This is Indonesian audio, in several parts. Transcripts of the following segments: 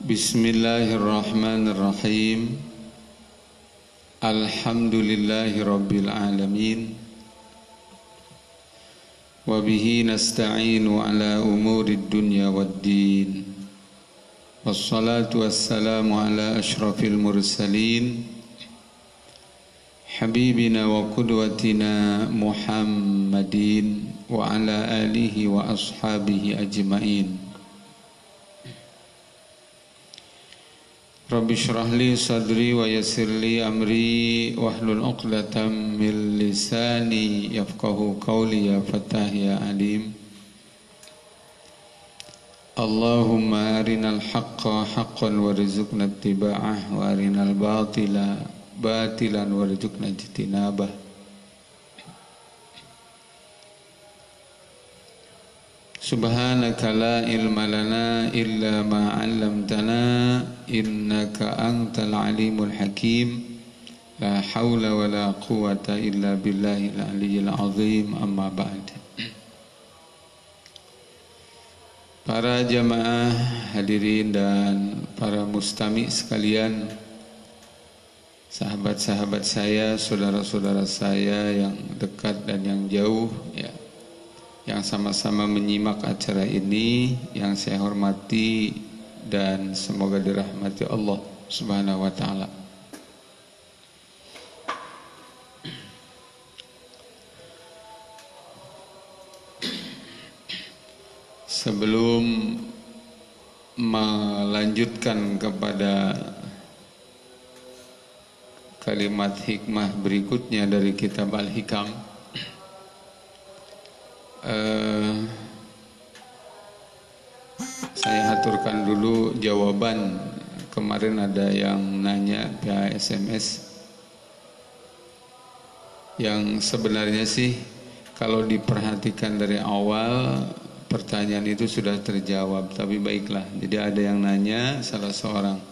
Bismillahirrahmanirrahim. Alhamdulillahi rabbil alamin. Wa bihi nasta'inu ala umurid dunya waddin. Wassalatu wassalamu ala ashrafil mursalin, habibina wa qudwatina Muhammadin wa ala alihi wa ashabihi ajma'in. Rabbi shrah li sadri wa yassir li amri wahlul 'uqdatam min lisani yafqahu qawli ya Fattah ya Alim. Allahumma arinal haqqa haqqan warzuqna ittiba'ah wa arinal batila batilan warzuqna ijtinabah. Subhanaka la ilma lana illa ma 'allamtana innaka antal alimul hakim. La haula wa la quwata illa billahil aliyyil azim. Amma ba'd. Para jamaah hadirin dan para mustami sekalian, sahabat-sahabat saya, saudara-saudara saya yang dekat dan yang jauh ya, yang sama-sama menyimak acara ini, yang saya hormati dan semoga dirahmati Allah Subhanahu wa taala. Sebelum melanjutkan kepada kalimat hikmah berikutnya dari kitab Al-Hikam, saya haturkan dulu jawaban. Kemarin ada yang nanya via SMS, yang sebenarnya sih kalau diperhatikan dari awal pertanyaan itu sudah terjawab, tapi baiklah. Jadi ada yang nanya, salah seorang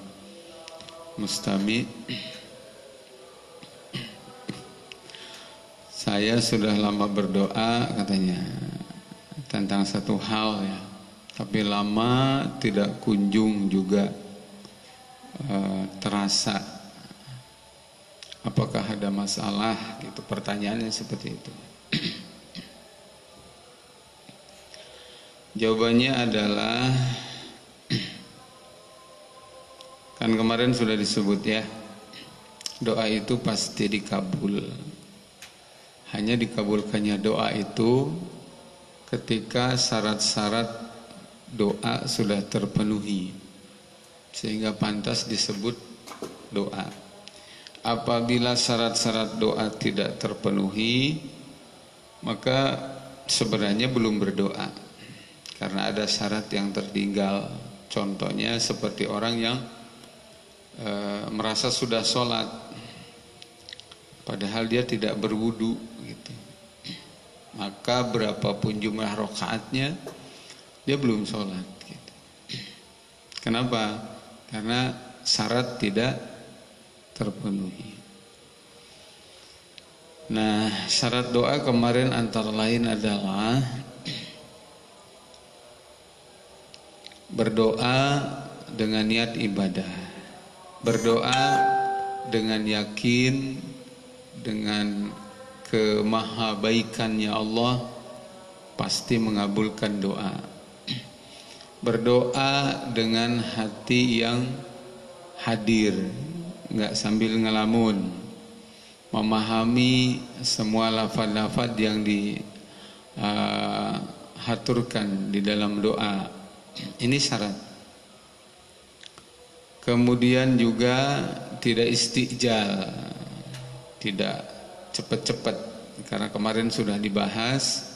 mustami, saya sudah lama berdoa katanya tentang satu hal ya, tapi lama tidak kunjung juga terasa. Apakah ada masalah gitu? Pertanyaannya seperti itu. Jawabannya adalah, kan kemarin sudah disebut ya, doa itu pasti dikabul. Hanya dikabulkannya doa itu ketika syarat-syarat doa sudah terpenuhi, sehingga pantas disebut doa. Apabila syarat-syarat doa tidak terpenuhi, maka sebenarnya belum berdoa, karena ada syarat yang tertinggal. Contohnya seperti orang yang merasa sudah sholat padahal dia tidak berwudu gitu. Maka berapapun jumlah rakaatnya dia belum sholat gitu. Kenapa? Karena syarat tidak terpenuhi. Nah, syarat doa kemarin antara lain adalah berdoa dengan niat ibadah, berdoa dengan yakin dengan kemahabaikannya Allah pasti mengabulkan doa. Berdoa dengan hati yang hadir, enggak sambil ngelamun, memahami semua lafaz-lafaz yang dihaturkan di dalam doa. Ini syarat. Kemudian juga tidak istijal, tidak cepat-cepat, karena kemarin sudah dibahas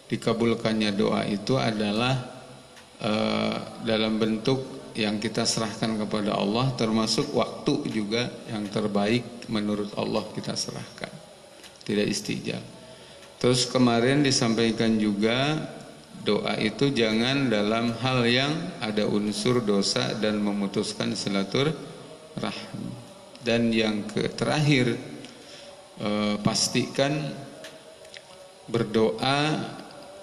dikabulkannya doa itu adalah dalam bentuk yang kita serahkan kepada Allah, termasuk waktu juga yang terbaik menurut Allah kita serahkan, tidak istijal. Terus kemarin disampaikan juga doa itu jangan dalam hal yang ada unsur dosa dan memutuskan silaturahmi. Dan yang terakhir, pastikan berdoa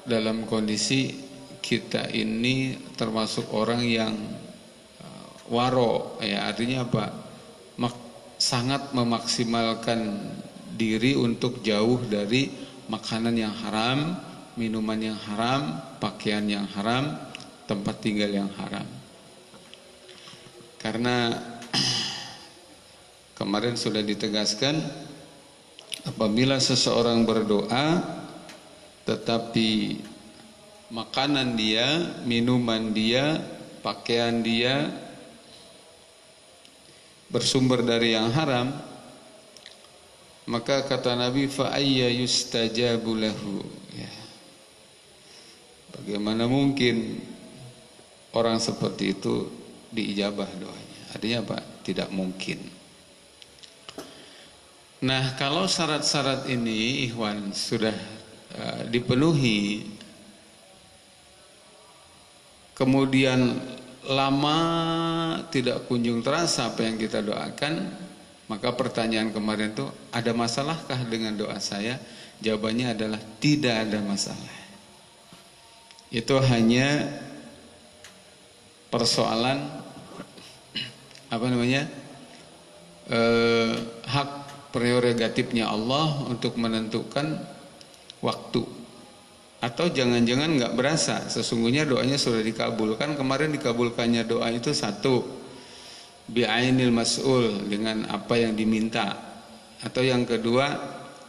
dalam kondisi kita ini termasuk orang yang waro, ya artinya apa? Sangat memaksimalkan diri untuk jauh dari makanan yang haram, minuman yang haram, pakaian yang haram, tempat tinggal yang haram. Karena kemarin sudah ditegaskan, apabila seseorang berdoa tetapi makanan dia, minuman dia, pakaian dia bersumber dari yang haram, maka kata Nabi, fa ayya yustajabu lahu, ya. Bagaimana mungkin orang seperti itu diijabah doanya? Artinya apa? Tidak mungkin. Nah, kalau syarat-syarat ini ikhwan sudah dipenuhi, kemudian lama tidak kunjung terasa apa yang kita doakan, maka pertanyaan kemarin itu, ada masalahkah dengan doa saya? Jawabannya adalah tidak ada masalah. Itu hanya persoalan hak prerogatifnya Allah untuk menentukan waktu. Atau jangan-jangan nggak berasa, sesungguhnya doanya sudah dikabulkan. Kemarin dikabulkannya doa itu satu, bi'ainil mas'ul, dengan apa yang diminta. Atau yang kedua,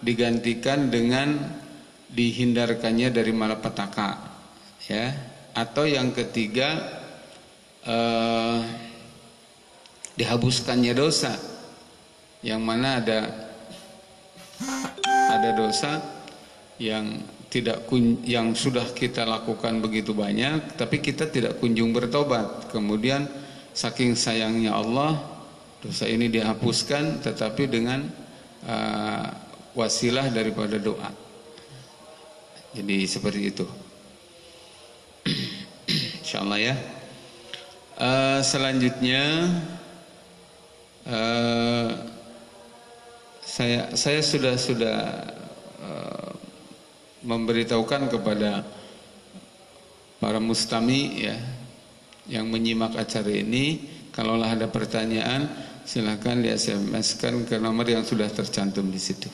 digantikan dengan dihindarkannya dari malapetaka, ya. Atau yang ketiga, dihapuskannya dosa, yang mana ada dosa yang sudah kita lakukan begitu banyak, tapi kita tidak kunjung bertobat. Kemudian saking sayangnya Allah, dosa ini dihapuskan, tetapi dengan wasilah daripada doa. Jadi seperti itu. Insyaallah ya. Selanjutnya saya sudah memberitahukan kepada para mustami, ya, yang menyimak acara ini, kalaulah ada pertanyaan silakan di SMS-kan ke nomor yang sudah tercantum di situ.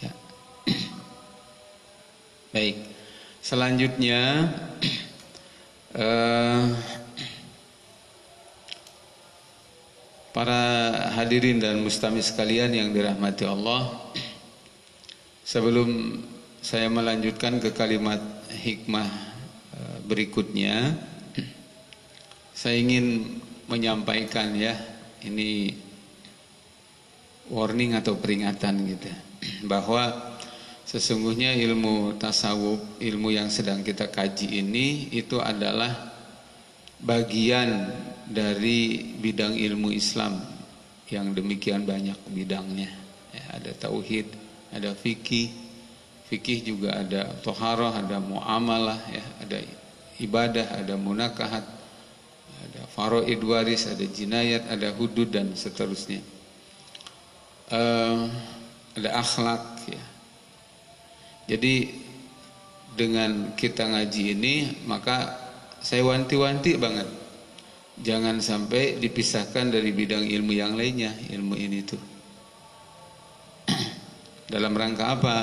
Ya. Baik. Selanjutnya para hadirin dan mustami sekalian yang dirahmati Allah, sebelum saya melanjutkan ke kalimat hikmah berikutnya, saya ingin menyampaikan, ya, ini warning atau peringatan gitu, bahwa sesungguhnya ilmu tasawuf, ilmu yang sedang kita kaji ini, itu adalah bagian dari bidang ilmu Islam yang demikian banyak bidangnya, ya, ada tauhid, ada fikih juga ada toharoh, ada muamalah, ya, ada ibadah, ada munakahat, ada faraid waris, ada jinayat, ada hudud dan seterusnya. Ada akhlak, ya. Jadi dengan kita ngaji ini, maka saya wanti-wanti banget, jangan sampai dipisahkan dari bidang ilmu yang lainnya, ilmu ini tuh. Dalam rangka apa?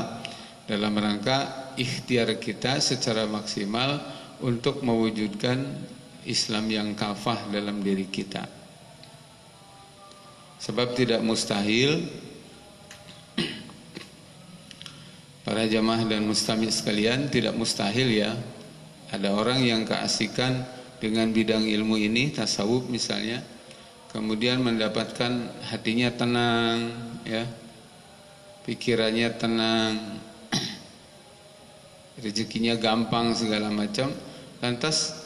Dalam rangka ikhtiar kita secara maksimal untuk mewujudkan Islam yang kafah dalam diri kita. Sebab tidak mustahil, para jamaah dan mustami sekalian, tidak mustahil, ya, ada orang yang keasikan dengan bidang ilmu ini, tasawuf misalnya, kemudian mendapatkan hatinya tenang, ya, pikirannya tenang, rezekinya gampang segala macam, lantas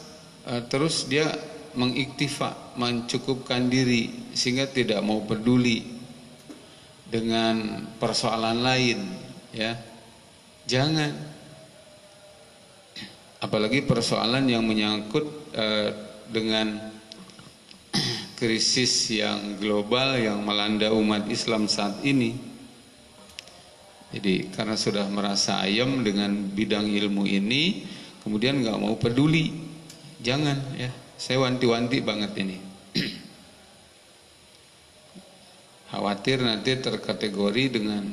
terus dia mengiktifa, mencukupkan diri, sehingga tidak mau peduli dengan persoalan lain, ya. Jangan, apalagi persoalan yang menyangkut dengan krisis yang global yang melanda umat Islam saat ini. Jadi karena sudah merasa ayam dengan bidang ilmu ini, kemudian nggak mau peduli, jangan, ya. Saya wanti-wanti banget ini. Khawatir nanti terkategori dengan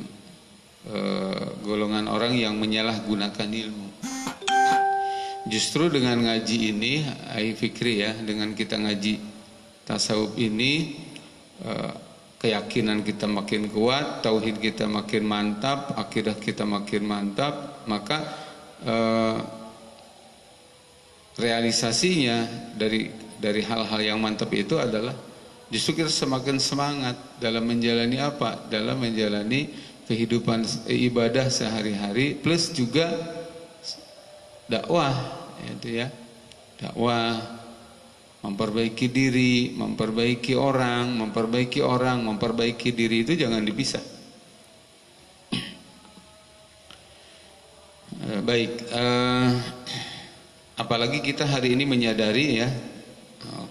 golongan orang yang menyalahgunakan ilmu. Justru dengan ngaji ini, Fikri ya, dengan kita ngaji tasawuf ini, keyakinan kita makin kuat, tauhid kita makin mantap, akidah kita makin mantap, maka realisasinya dari hal-hal yang mantap itu adalah justru kita semakin semangat dalam menjalani apa? Dalam menjalani kehidupan ibadah sehari-hari, plus juga dakwah, itu ya, dakwah, memperbaiki diri, memperbaiki orang, memperbaiki diri itu jangan dipisah. Baik, apalagi kita hari ini menyadari ya,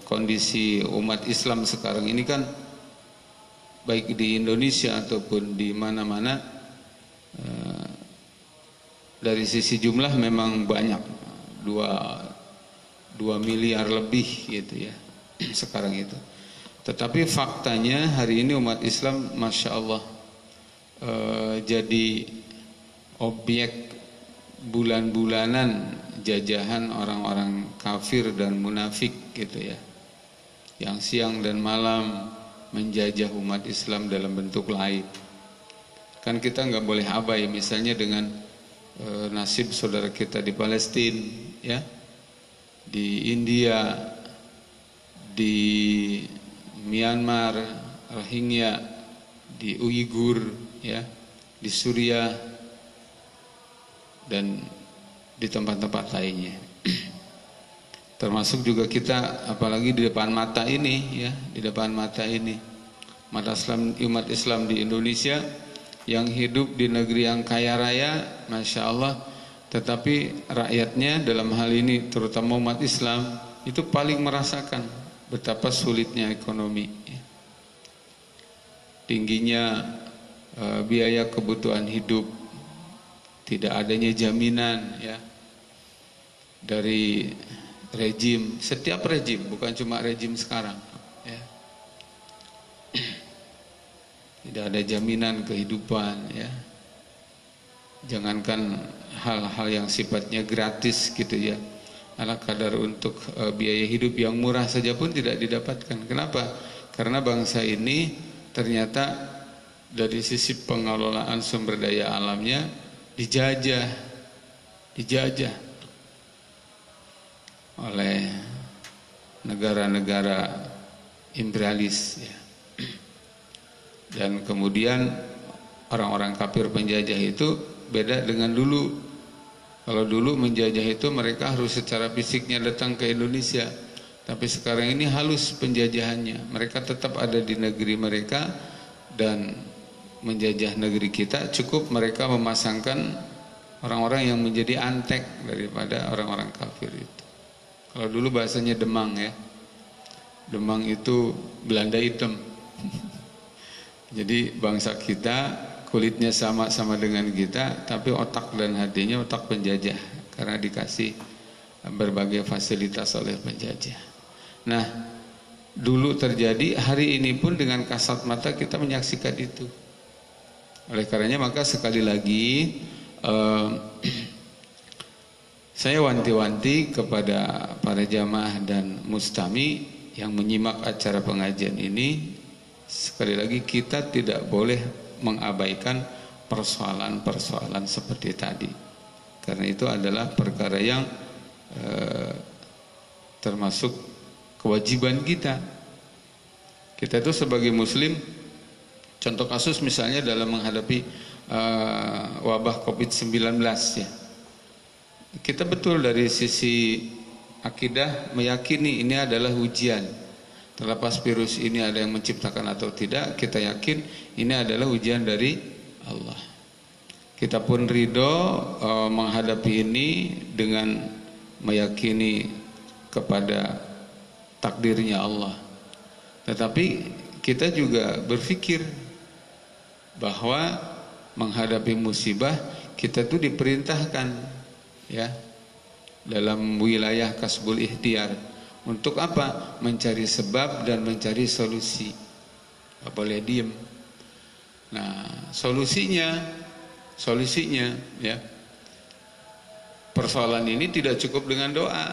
kondisi umat Islam sekarang ini kan baik di Indonesia ataupun di mana-mana, dari sisi jumlah memang banyak, 2 miliar lebih gitu ya sekarang itu. Tetapi faktanya hari ini umat Islam Masya Allah jadi objek bulan-bulanan jajahan orang-orang kafir dan munafik gitu ya, yang siang dan malam menjajah umat Islam dalam bentuk lain. Kan kita nggak boleh abai misalnya dengan nasib saudara kita di Palestina ya, di India, di Myanmar, Rohingya, di Uighur ya, di Suriah dan di tempat-tempat lainnya. Termasuk juga kita apalagi di depan mata ini ya, di depan mata ini umat Islam di Indonesia yang hidup di negeri yang kaya raya, Masya Allah, tetapi rakyatnya dalam hal ini terutama umat Islam itu paling merasakan betapa sulitnya ekonomi ya. Tingginya biaya kebutuhan hidup, tidak adanya jaminan ya dari rejim, setiap rejim, bukan cuma rejim sekarang ya. Tidak ada jaminan kehidupan ya. Jangankan hal-hal yang sifatnya gratis gitu ya, ala kadar untuk biaya hidup yang murah saja pun tidak didapatkan. Kenapa? Karena bangsa ini ternyata dari sisi pengelolaan sumber daya alamnya dijajah oleh negara-negara imperialis ya. Dan kemudian orang-orang kafir penjajah itu beda dengan dulu. Kalau dulu menjajah itu mereka harus secara fisiknya datang ke Indonesia, tapi sekarang ini halus penjajahannya. Mereka tetap ada di negeri mereka dan menjajah negeri kita. Cukup mereka memasangkan orang-orang yang menjadi antek daripada orang-orang kafir itu. Kalau dulu bahasanya Demang ya, Demang itu Belanda hitam. Jadi bangsa kita kulitnya sama-sama dengan kita, tapi otak dan hatinya otak penjajah karena dikasih berbagai fasilitas oleh penjajah. Nah, dulu terjadi, hari ini pun dengan kasat mata kita menyaksikan itu. Oleh karenanya maka sekali lagi saya wanti-wanti kepada para jamaah dan mustami yang menyimak acara pengajian ini, sekali lagi kita tidak boleh mengabaikan persoalan-persoalan seperti tadi, karena itu adalah perkara yang termasuk kewajiban kita. Kita itu sebagai muslim, contoh kasus misalnya dalam menghadapi wabah COVID-19 ya, kita betul dari sisi akidah meyakini ini adalah ujian. Terlepas virus ini ada yang menciptakan atau tidak, kita yakin ini adalah ujian dari Allah. Kita pun ridho menghadapi ini dengan meyakini kepada takdirnya Allah. Tetapi kita juga berpikir bahwa menghadapi musibah kita tuh diperintahkan ya dalam wilayah kasbul ikhtiar. Untuk apa? Mencari sebab dan mencari solusi. nggak boleh diem. Nah, solusinya ya, persoalan ini tidak cukup dengan doa,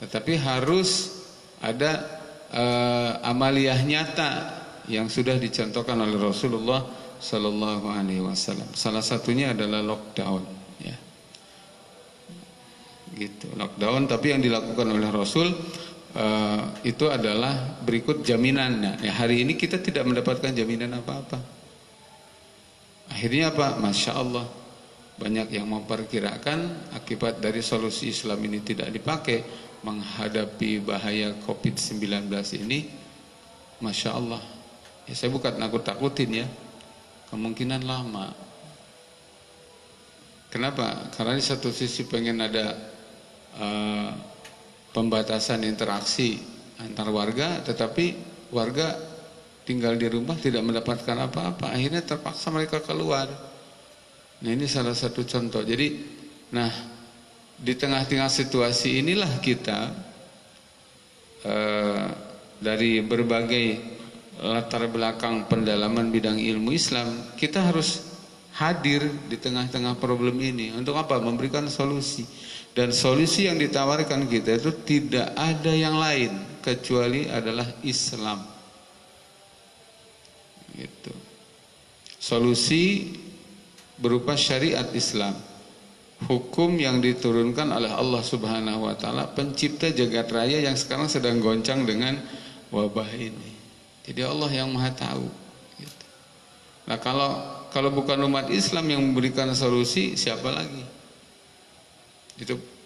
tetapi harus ada amaliyah nyata yang sudah dicontohkan oleh Rasulullah Sallallahu Alaihi Wasallam. Salah satunya adalah lockdown, ya, gitu, lockdown. Tapi yang dilakukan oleh Rasul itu adalah berikut jaminannya. Ya, hari ini kita tidak mendapatkan jaminan apa-apa. Akhirnya apa? Masya Allah, banyak yang memperkirakan akibat dari solusi Islam ini tidak dipakai menghadapi bahaya COVID-19 ini, Masya Allah, ya, saya bukan nakut-nakutin ya, kemungkinan lama. Kenapa? Karena di satu sisi pengen ada pembatasan interaksi antar warga, tetapi warga tinggal di rumah tidak mendapatkan apa-apa, akhirnya terpaksa mereka keluar. Nah, ini salah satu contoh. Jadi, nah, di tengah-tengah situasi inilah kita dari berbagai latar belakang pendalaman bidang ilmu Islam, kita harus hadir di tengah-tengah problem ini. Untuk apa? Memberikan solusi. Dan solusi yang ditawarkan kita itu tidak ada yang lain kecuali adalah Islam. Gitu. Solusi berupa syariat Islam, hukum yang diturunkan oleh Allah Subhanahu wa taala, pencipta jagat raya yang sekarang sedang goncang dengan wabah ini. Jadi Allah yang Maha tahu, gitu. Nah, kalau bukan umat Islam yang memberikan solusi, siapa lagi?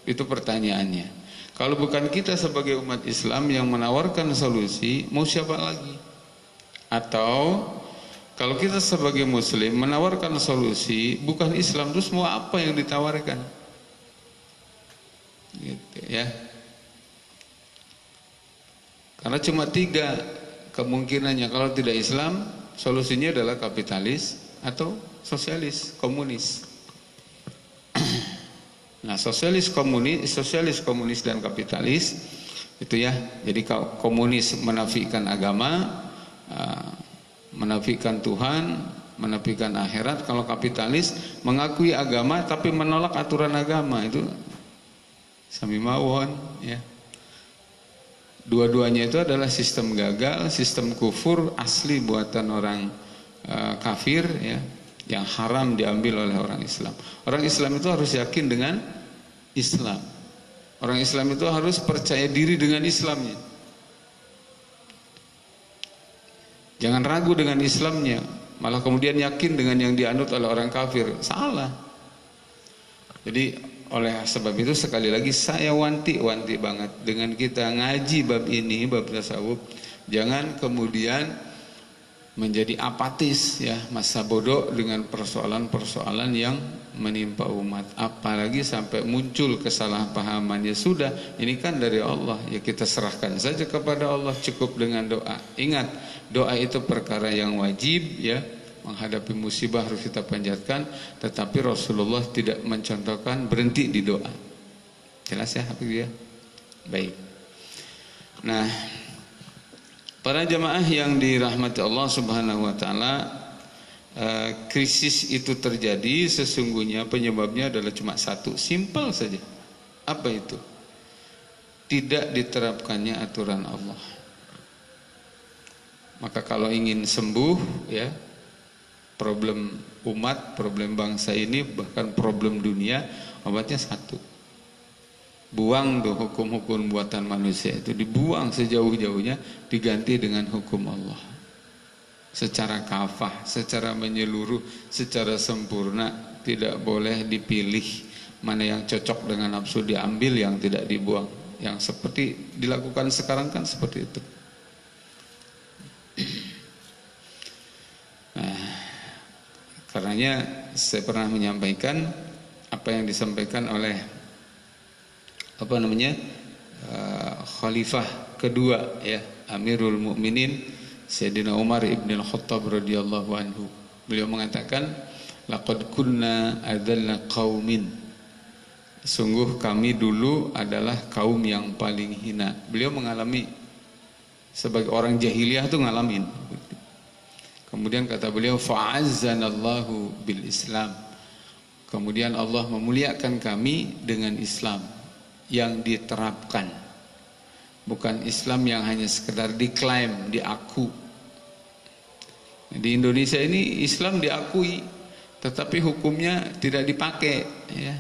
Itu pertanyaannya. Kalau bukan kita sebagai umat Islam yang menawarkan solusi, mau siapa lagi? Atau kalau kita sebagai muslim menawarkan solusi bukan Islam, terus mau apa yang ditawarkan? Gitu ya. Karena cuma 3 kemungkinannya. Kalau tidak Islam, solusinya adalah kapitalis atau sosialis, komunis. Nah, sosialis komunis dan kapitalis itu ya. Jadi komunis menafikan agama, menafikan Tuhan, menafikan akhirat. Kalau kapitalis mengakui agama tapi menolak aturan agama, itu sami mawon ya. Dua-duanya itu adalah sistem gagal, sistem kufur asli buatan orang kafir ya, yang haram diambil oleh orang Islam. Orang Islam itu harus yakin dengan Islam. Orang Islam itu harus percaya diri dengan Islamnya. Jangan ragu dengan Islamnya, malah kemudian yakin dengan yang dianut oleh orang kafir. Salah. Jadi oleh sebab itu sekali lagi saya wanti-wanti banget dengan kita ngaji bab ini, bab tasawuf, jangan kemudian menjadi apatis ya, masa bodoh dengan persoalan-persoalan yang menimpa umat, apalagi sampai muncul kesalahpahaman. Ya sudah, ini kan dari Allah, ya kita serahkan saja kepada Allah, cukup dengan doa. Ingat, doa itu perkara yang wajib ya, menghadapi musibah harus kita panjatkan, tetapi Rasulullah tidak mencontohkan berhenti di doa. Jelas ya Habib ya? Baik. Nah, para jamaah yang dirahmati Allah Subhanahu wa taala, krisis itu terjadi sesungguhnya penyebabnya adalah cuma satu, simpel saja. Apa itu? Tidak diterapkannya aturan Allah. Maka kalau ingin sembuh ya, problem umat, problem bangsa ini, bahkan problem dunia, obatnya satu. Buang tuh hukum-hukum buatan manusia itu, dibuang sejauh-jauhnya, diganti dengan hukum Allah. Secara kafah, secara menyeluruh, secara sempurna, tidak boleh dipilih mana yang cocok dengan nafsu diambil, yang tidak dibuang. Yang seperti dilakukan sekarang kan seperti itu. Nah, karenanya saya pernah menyampaikan apa yang disampaikan oleh khalifah kedua ya, Amirul Mukminin Sayyidina Umar ibn al-Khattab radhiyallahu anhu. Beliau mengatakan, laqad kunna adzalla qaumin, sungguh kami dulu adalah kaum yang paling hina. Beliau mengalami sebagai orang jahiliyah tuh ngalamin. Kemudian kata beliau, fa'azzanallahu bil Islam. Kemudian Allah memuliakan kami dengan Islam yang diterapkan. Bukan Islam yang hanya sekedar diklaim, diaku. Di Indonesia ini Islam diakui, tetapi hukumnya tidak dipakai, ya.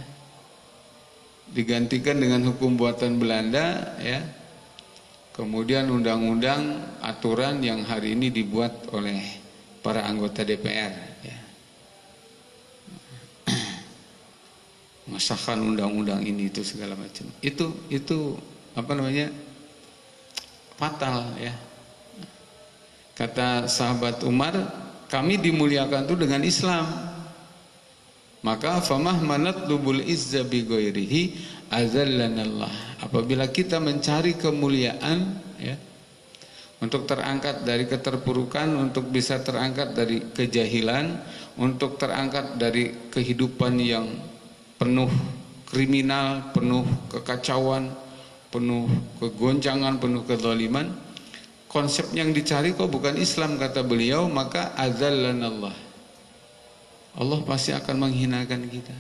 Digantikan dengan hukum buatan Belanda, ya. Kemudian undang-undang, aturan yang hari ini dibuat oleh para anggota DPR, ya. Mengesahkan undang-undang ini itu segala macam. Itu apa namanya? Fatal, ya. Kata sahabat Umar, kami dimuliakan itu dengan Islam. Maka famah manatlubul izza bi ghairihi azallanallah. Apabila kita mencari kemuliaan, ya, untuk terangkat dari keterpurukan, untuk bisa terangkat dari kejahilan, untuk terangkat dari kehidupan yang penuh kriminal, penuh kekacauan, penuh kegoncangan, penuh kezaliman, konsep yang dicari kok bukan Islam, kata beliau, maka azallanallah. Allah pasti akan menghinakan kita.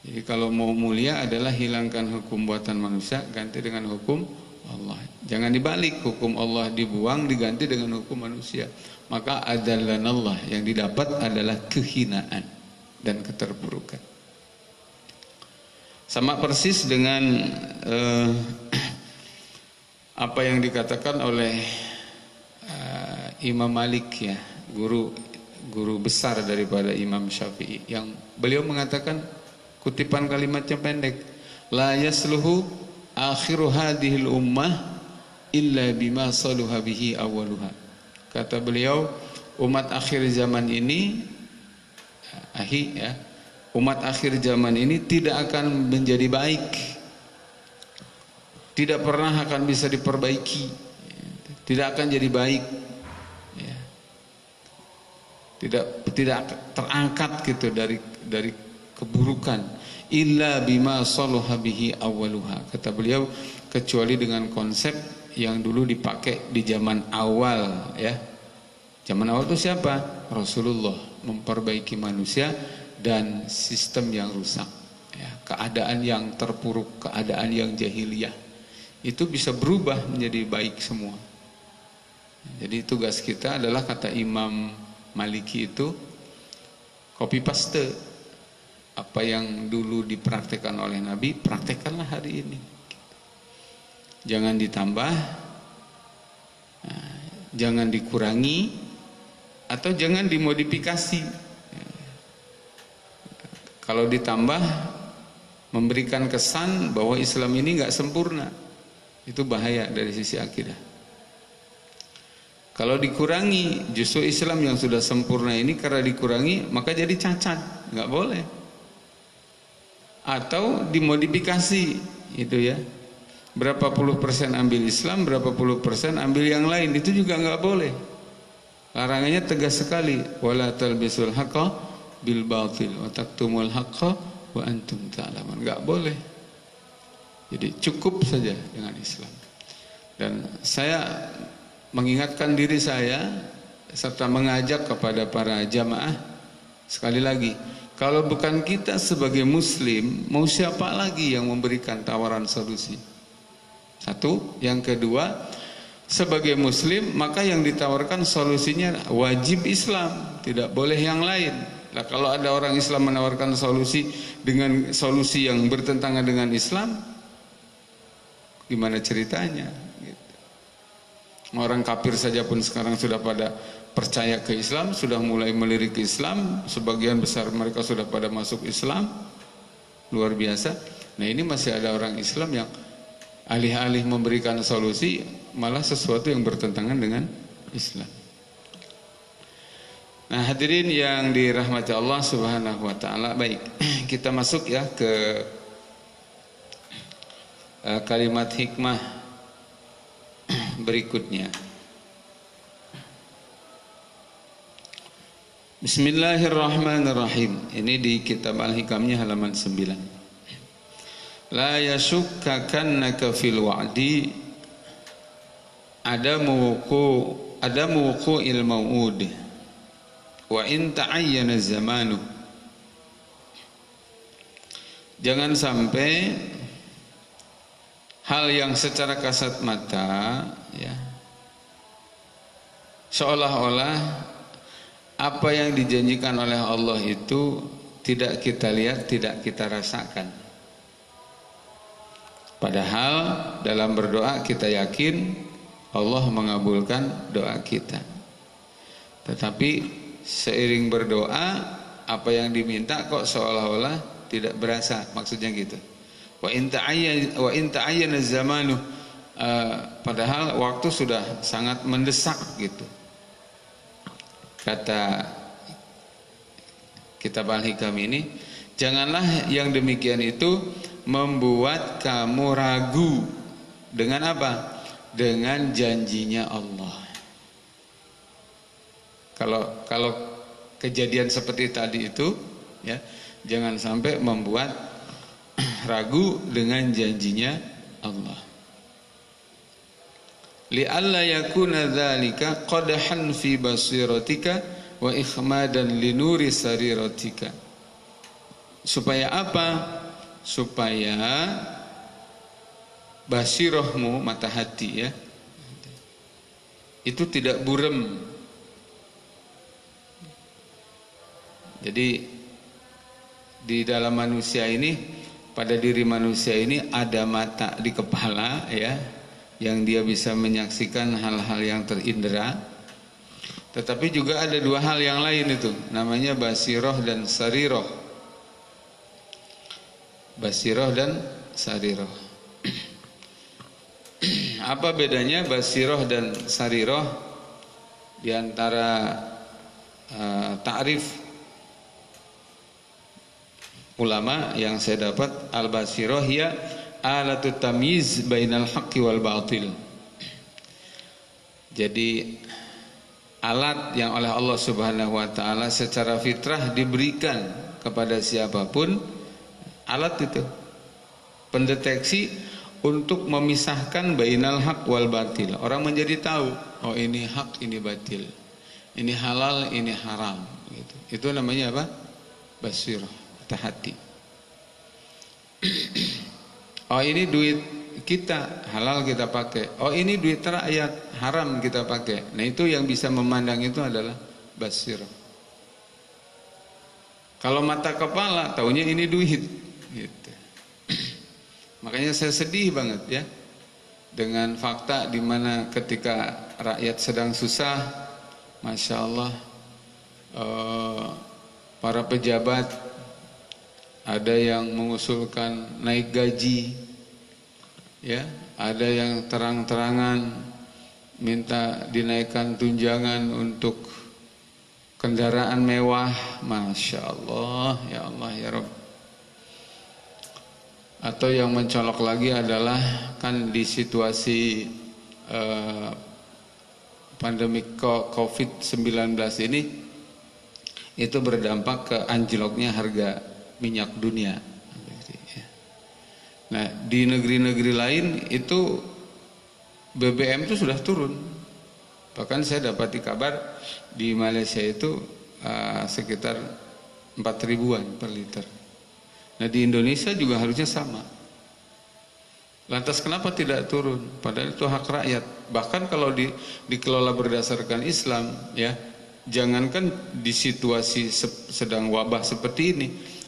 Jadi kalau mau mulia adalah hilangkan hukum buatan manusia, ganti dengan hukum Allah. Jangan dibalik, hukum Allah dibuang diganti dengan hukum manusia. Maka azallanallah, yang didapat adalah kehinaan dan keterpurukan. Sama persis dengan apa yang dikatakan oleh Imam Malik, ya, guru besar daripada Imam Syafi'i, yang beliau mengatakan, kutipan kalimatnya pendek, la yasluhu akhiru hadhil ummah illa bima saluha bihi awaluha. Kata beliau, umat akhir zaman ini, ya, umat akhir zaman ini tidak akan menjadi baik, tidak pernah akan bisa diperbaiki, tidak akan jadi baik, ya. Tidak terangkat gitu dari keburukan, illa bima saluha bihi awaluha. Kata beliau, kecuali dengan konsep yang dulu dipakai di zaman awal, ya. Zaman awal itu siapa? Rasulullah, memperbaiki manusia dan sistem yang rusak, ya, keadaan yang terpuruk, keadaan yang jahiliyah itu bisa berubah menjadi baik semua. Jadi tugas kita adalah, kata Imam Maliki itu, copy paste apa yang dulu dipraktekkan oleh Nabi, praktekkanlah hari ini. Jangan ditambah, jangan dikurangi, atau jangan dimodifikasi. Kalau ditambah, memberikan kesan bahwa Islam ini nggak sempurna, itu bahaya dari sisi akidah. Kalau dikurangi, justru Islam yang sudah sempurna ini karena dikurangi maka jadi cacat, nggak boleh. Atau dimodifikasi, itu ya. Berapa puluh persen ambil Islam, berapa puluh persen ambil yang lain, itu juga nggak boleh. Larangannya tegas sekali, wala talbisul haqqa bil batil wa taktumul haqqa wa antum ta'lamun. Enggak boleh. Jadi cukup saja dengan Islam. Dan saya mengingatkan diri saya serta mengajak kepada para jamaah, sekali lagi, kalau bukan kita sebagai muslim, mau siapa lagi yang memberikan tawaran solusi? Satu, yang kedua, sebagai muslim maka yang ditawarkan solusinya wajib Islam, tidak boleh yang lain. Nah, kalau ada orang Islam menawarkan solusi dengan solusi yang bertentangan dengan Islam, gimana ceritanya? Gitu. Orang kafir saja pun sekarang sudah pada percaya ke Islam, sudah mulai melirik Islam, sebagian besar mereka sudah pada masuk Islam, luar biasa. Nah, ini masih ada orang Islam yang alih-alih memberikan solusi, malah sesuatu yang bertentangan dengan Islam. Nah, hadirin yang dirahmati Allah Subhanahu wa taala, baik, kita masuk ya ke kalimat hikmah berikutnya. Bismillahirrahmanirrahim. Ini di kitab Al-Hikamnya halaman 9. La yashukkakannaka fil wa'di ada muwuqu'il mau'ud wa in ta'ayyana zamanu. Jangan sampai hal yang secara kasat mata ya seolah-olah apa yang dijanjikan oleh Allah itu tidak kita lihat, tidak kita rasakan. Padahal dalam berdoa kita yakin Allah mengabulkan doa kita. Tetapi seiring berdoa apa yang diminta kok seolah-olah tidak berasa, maksudnya gitu. Wa in ta'ayyana zamanu, padahal waktu sudah sangat mendesak gitu. Kata kitab Al-Hikam ini, janganlah yang demikian itu membuat kamu ragu dengan apa? Dengan janjinya Allah. Kalau kejadian seperti tadi itu ya, jangan sampai membuat ragu dengan janjinya Allah. Li'alla yakuna dzalika qadhan fi basiratika wa ikhmadan li nuri sariratika. Supaya apa? Supaya basirahmu, mata hati ya, itu tidak buram. Jadi di dalam manusia ini, pada diri manusia ini ada mata di kepala ya, yang dia bisa menyaksikan hal-hal yang terindera. Tetapi juga ada dua hal yang lain itu, namanya basiroh dan sariroh. Basiroh dan sariroh. Apa bedanya basiroh dan sariroh? Di antara ta'rif ulama yang saya dapat, al-basiroh ya alatut tamyiz bainal haqqi wal batil. Jadi alat yang oleh Allah Subhanahu wa taala secara fitrah diberikan kepada siapapun, alat itu pendeteksi untuk memisahkan bainal haq wal batil. Orang menjadi tahu, oh ini hak, ini batil, ini halal, ini haram gitu. Itu namanya apa? Basirah, mata hati. Oh ini duit kita, halal kita pakai. Oh ini duit rakyat, haram kita pakai. Nah itu yang bisa memandang itu adalah basirah. Kalau mata kepala, taunya ini duit gitu. Makanya saya sedih banget ya dengan fakta di mana ketika rakyat sedang susah, masya Allah, para pejabat ada yang mengusulkan naik gaji, ya, ada yang terang-terangan minta dinaikkan tunjangan untuk kendaraan mewah, masya Allah, ya Allah ya Rabb. Atau yang mencolok lagi adalah kan di situasi pandemi COVID-19 ini itu berdampak ke anjloknya harga minyak dunia. Nah di negeri-negeri lain itu BBM itu sudah turun. Bahkan saya dapat kabar di Malaysia itu sekitar 4.000-an per liter. Nah di Indonesia juga harusnya sama. Lantas kenapa tidak turun? Padahal itu hak rakyat. Bahkan kalau dikelola berdasarkan Islam, ya, jangankan di situasi sedang wabah seperti ini,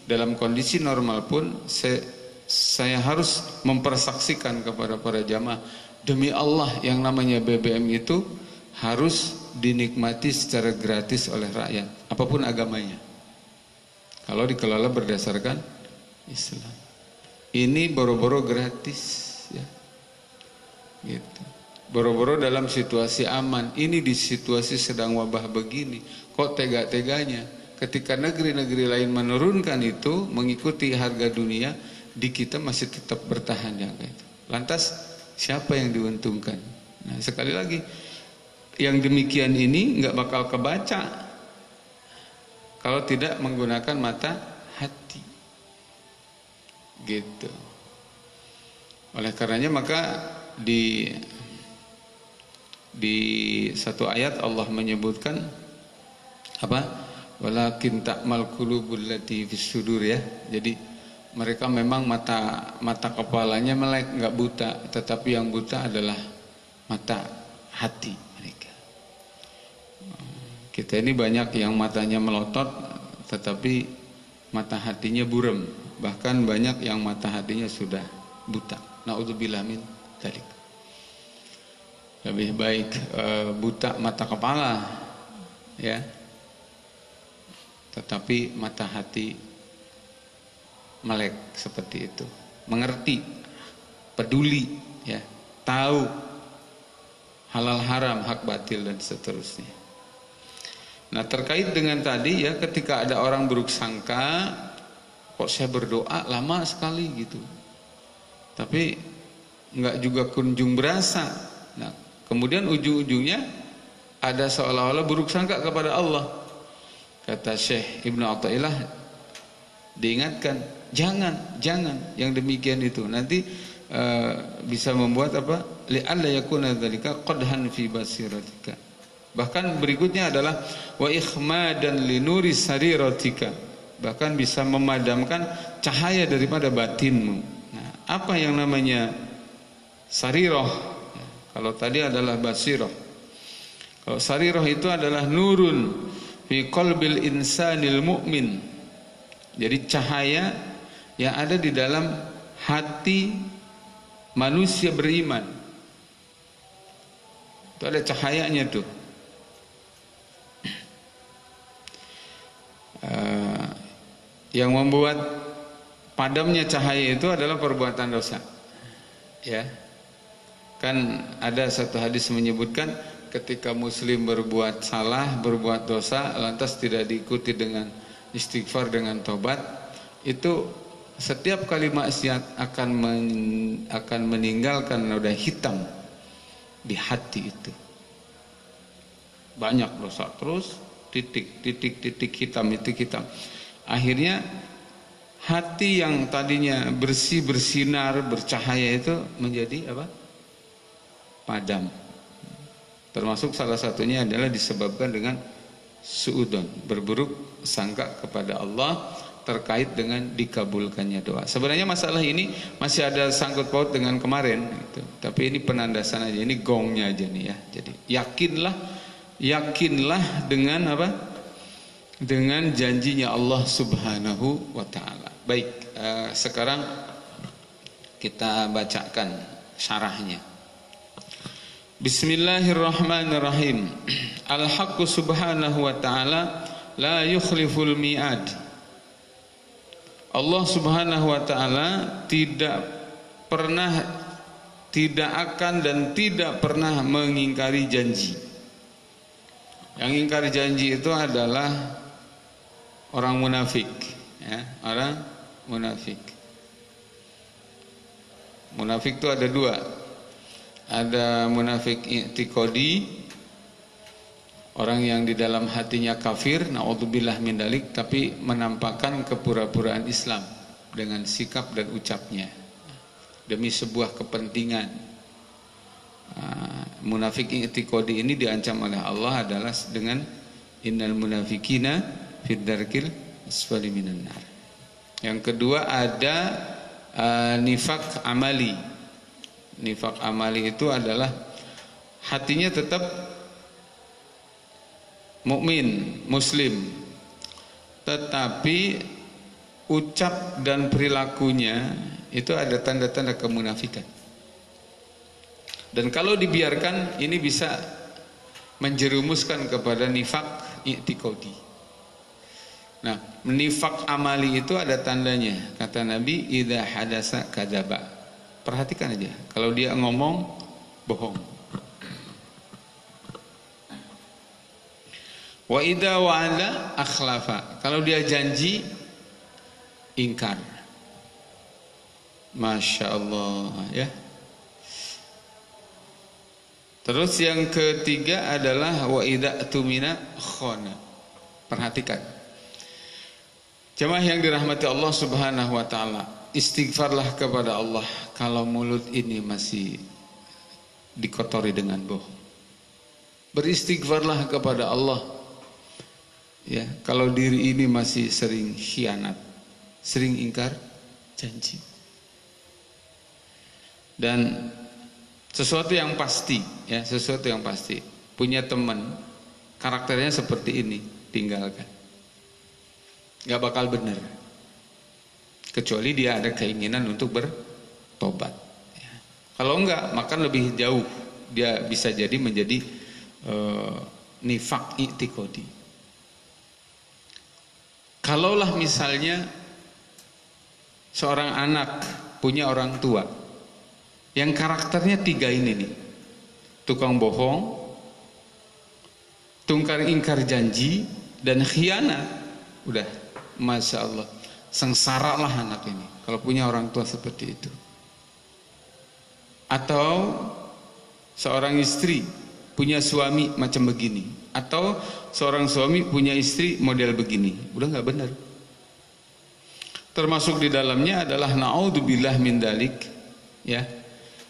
dalam kondisi normal pun saya harus mempersaksikan kepada para jamaah, demi Allah yang namanya BBM itu harus dinikmati secara gratis oleh rakyat, apapun agamanya. Kalau dikelola berdasarkan Islam. Ini boro-boro gratis ya. Gitu. Boro-boro dalam situasi aman. Ini di situasi sedang wabah begini. Kok tega-teganya ketika negeri-negeri lain menurunkan itu mengikuti harga dunia, di kita masih tetap bertahan ya gitu. Lantas siapa yang diuntungkan? Nah, sekali lagi yang demikian ini nggak bakal kebaca kalau tidak menggunakan mata hati. Gitu. Oleh karenanya maka di Di satu ayat Allah menyebutkan apa? Walakin ta'mal qulubul lati fis sudur ya. Jadi mereka memang mata kepalanya melek, enggak buta, tetapi yang buta adalah mata hati mereka. Kita ini banyak yang matanya melotot tetapi mata hatinya buram, bahkan banyak yang mata hatinya sudah buta. Naudzubillah min dzalik. Lebih baik buta mata kepala ya, tetapi mata hati melek seperti itu, mengerti, peduli ya, tahu halal haram, hak batil dan seterusnya. Nah, terkait dengan tadi ya, ketika ada orang buruk sangka, kok saya berdoa lama sekali gitu, tapi enggak juga kunjung berasa. Nah, kemudian ujung-ujungnya ada seolah-olah buruk sangka kepada Allah. Kata Syekh Ibnu Athaillah, diingatkan, jangan yang demikian itu nanti bisa membuat apa? Li'alla yakuna dzalika qadhan fi basiratika. Bahkan berikutnya adalah wa ikhmadan linuri sariratika. Bahkan bisa memadamkan cahaya daripada batinmu. Nah, apa yang namanya sarirah? Kalau tadi adalah basirah. Kalau sarirah itu adalah nurun fi qalbil insanil mu'min. Jadi cahaya yang ada di dalam hati manusia beriman. Itu ada cahayanya tuh. Yang membuat padamnya cahaya itu adalah perbuatan dosa. Ya. Kan ada satu hadis menyebutkan ketika muslim berbuat salah, berbuat dosa, lantas tidak diikuti dengan istighfar, dengan tobat, itu setiap kali maksiat akan meninggalkan noda hitam di hati itu. Banyak dosa terus, titik hitam. Akhirnya hati yang tadinya bersih, bersinar, bercahaya itu menjadi apa? Padam. Termasuk salah satunya adalah disebabkan dengan suudon, berburuk sangka kepada Allah terkait dengan dikabulkannya doa. Sebenarnya masalah ini masih ada sangkut paut dengan kemarin gitu. Tapi ini penandasan aja, ini gongnya aja nih ya. Jadi yakinlah dengan apa? Dengan janjinya Allah Subhanahu wa taala. Baik, sekarang kita bacakan syarahnya. Bismillahirrahmanirrahim. Al-haqqu subhanahu wa ta'ala la yukhliful mi'ad. Allah Subhanahu wa ta'ala tidak akan dan tidak pernah mengingkari janji. Yang ingkari janji itu adalah orang munafik ya, orang munafik. Munafik itu ada dua. Ada munafik i'tiqadi, orang yang di dalam hatinya kafir, naudzubillah min dzalik, tapi menampakkan kepura-puraan Islam dengan sikap dan ucapnya demi sebuah kepentingan. Munafik i'tiqadi ini diancam oleh Allah adalah dengan innal munafikina fid darkil asfali minan nar. Yang kedua ada nifak amali. Nifak amali itu adalah hatinya tetap mukmin, muslim, tetapi ucap dan perilakunya itu ada tanda-tanda kemunafikan. Dan kalau dibiarkan ini bisa menjerumuskan kepada nifak i'tiqadi. Nah, nifak amali itu ada tandanya. Kata Nabi, idza hadasa kadzaba. Perhatikan aja, kalau dia ngomong bohong. Wa idza wa'ada akhlafa. Kalau dia janji ingkar. Masya Allah ya. Terus yang ketiga adalah wa idza tumina khana. Perhatikan. Jemaah yang dirahmati Allah Subhanahu wa taala, istighfarlah kepada Allah kalau mulut ini masih dikotori dengan bohong. Beristighfarlah kepada Allah. Ya, kalau diri ini masih sering khianat, sering ingkar janji. Dan sesuatu yang pasti, ya, sesuatu yang pasti. Punya teman karakternya seperti ini, tinggalkan. Gak bakal benar. Kecuali dia ada keinginan untuk bertobat. Ya. Kalau enggak, maka lebih jauh. Dia bisa jadi menjadi nifak i'tiqadi. Kalaulah misalnya seorang anak punya orang tua yang karakternya tiga ini nih, tukang bohong, tungkar ingkar janji, dan khianat, udah, masya Allah, sengsara lah anak ini kalau punya orang tua seperti itu. Atau seorang istri punya suami macam begini, atau seorang suami punya istri model begini, udah nggak benar. Termasuk di dalamnya adalah naudzubillah min dalik, ya,